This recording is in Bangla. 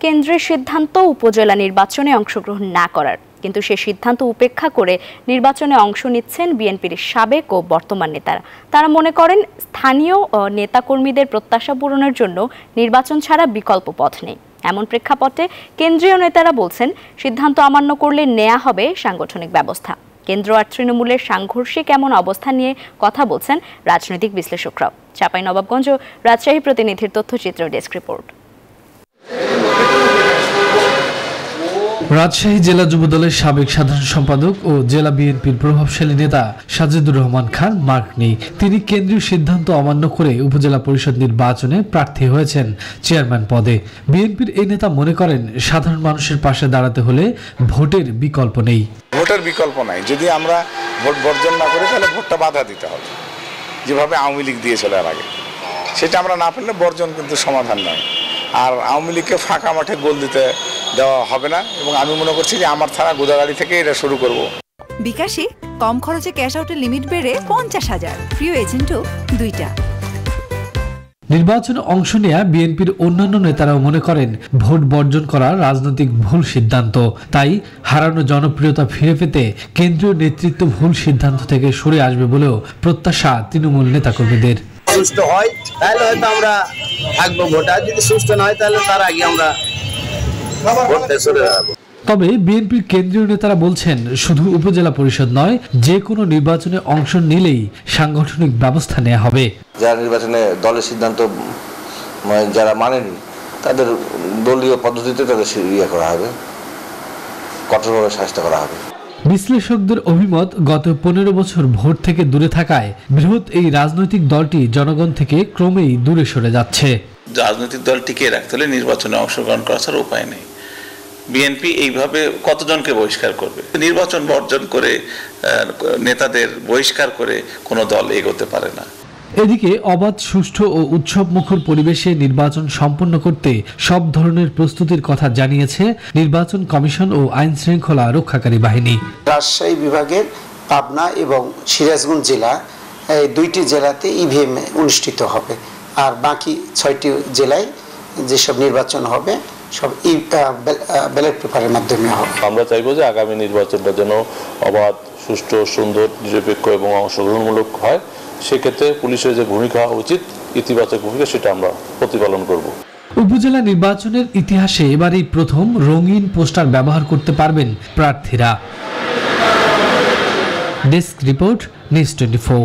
কেন্দ্রের সিদ্ধান্ত উপজেলা নির্বাচনে অংশগ্রহণ না করার, কিন্তু সে সিদ্ধান্ত উপেক্ষা করে নির্বাচনে অংশ নিচ্ছেন বিএনপির সাবেক ও বর্তমান নেতারা। তারা মনে করেন স্থানীয় নেতাকর্মীদের প্রত্যাশা পূরণের জন্য নির্বাচন ছাড়া বিকল্প পথ নেই। এমন প্রেক্ষাপটে কেন্দ্রীয় নেতারা বলছেন, সিদ্ধান্ত অমান্য করলে নেওয়া হবে সাংগঠনিক ব্যবস্থা। কেন্দ্র আর তৃণমূলের সাংঘর্ষিক এমন অবস্থান নিয়ে কথা বলছেন রাজনৈতিক বিশ্লেষকরাও। চাঁপাইনবাবগঞ্জ ও রাজশাহী প্রতিনিধির তথ্যচিত্র ডেস্ক রিপোর্ট। রাজশাহী জেলা যুবদলের সাবেক সাধারণ সম্পাদক ও জেলা বিএনপির প্রভাবশালী নেতা সাজেদুর রহমান খান মার্কনি, তিনি কেন্দ্রীয় সিদ্ধান্ত অমান্য করে উপজেলা পরিষদ নির্বাচনে প্রার্থী হয়েছেন চেয়ারম্যান পদে। বিএনপির এই নেতা মনে করেন, সাধারণ মানুষের পাশে দাঁড়াতে হলে ভোটের বিকল্প নেই। ভোটের বিকল্প নাই। যদি আমরা ভোট বর্জন না করি তাহলে ভোটটা বাধা দিতে হবে, যেভাবে আওয়ামী লীগ দিয়েছিল এর আগে। সেটা আমরা না পেলে বর্জন কিন্তু সমাধান নয়। আর আওয়ামী লীগকে ফাঁকা মাঠে গোল দিতে দেওয়া হবে না, এবং আমি মনে করছি যে আমার থানা গোদাগাড়ি থেকে এটা শুরু করব। বিকাশে কম খরচে ক্যাশ আউটের লিমিট বেড়ে 50,000, প্রিয় এজেন্টও 2টা। নির্বাচনে অংশ নেয়া বিএনপির অন্যান্য নেতারাও মনে করেন, ভোট বর্জন করা রাজনৈতিক ভুল সিদ্ধান্ত। তাই হারানো জনপ্রিয়তা ফিরে পেতে কেন্দ্রীয় নেতৃত্ব ভুল সিদ্ধান্ত থেকে সরে আসবে বলেও প্রত্যাশা তৃণমূল নেতাকর্মীদের। সুস্থ হয় তাহলে হয়তো আমরা থাকবো ভোটার, যদি সুস্থ না হয় তাহলে তার আগে আমরা ভোটে চলে যাবো। তবে বিএনপির কেন্দ্রীয় নেতারা বলছেন, শুধু উপজেলা পরিষদ নয়, যে কোনো নির্বাচনে অংশ নিলেই সাংগঠনিক ব্যবস্থা নেওয়া হবে। যারা নির্বাচনে দলের সিদ্ধান্ত যারা মানেনি, তাদের দলীয় পদ্ধতিতে তাদের ইয়ে করা হবে, কঠোরভাবে শাস্তি করা হবে। বিশ্লেষকদের অভিমত, গত 15 বছর ভোট থেকে দূরে থাকায় বৃহৎ এই রাজনৈতিক দলটি জনগণ থেকে ক্রমেই দূরে সরে যাচ্ছে। রাজনৈতিক দল টিকিয়ে রাখতে হলে নির্বাচনে অংশগ্রহণ করা ছাড়া উপায় নেই। বিএনপি এইভাবে কতজনকে বহিষ্কার করবে? নির্বাচন বর্জন করে, নেতাদের বহিষ্কার করে কোনো দল এগোতে পারে না। এদিকে অবাধ, সুষ্ঠু ও উৎসবমুখর পরিবেশে নির্বাচন সম্পন্ন করতে সব ধরনের প্রস্তুতির কথা জানিয়েছে নির্বাচন কমিশন ও আইন শৃঙ্খলা রক্ষাকারী বাহিনী। রাজশাহী বিভাগের পাবনা এবং সিরাজগঞ্জ জেলা, এই 2টি জেলাতে ইভিএম অনুষ্ঠিত হবে, আর বাকি 6টি জেলায় যেসব নির্বাচন হবে সব ব্যালট পেপারের মাধ্যমে হবে। আমরা চাইবো যে আগামী নির্বাচনটা যেন অবাধ, সুষ্ঠু, সুন্দর, নিরপেক্ষ এবং অংশগ্রহণমূলক হয়। সেক্ষেত্রে পুলিশের যে ভূমিকা উচিত, ইতিবাচক ভূমিকা, সেটা আমরা প্রতিপালন করব। উপজেলা নির্বাচনের ইতিহাসে এবারই প্রথম রঙিন পোস্টার ব্যবহার করতে পারবেন প্রার্থীরা। Desk report, news 24।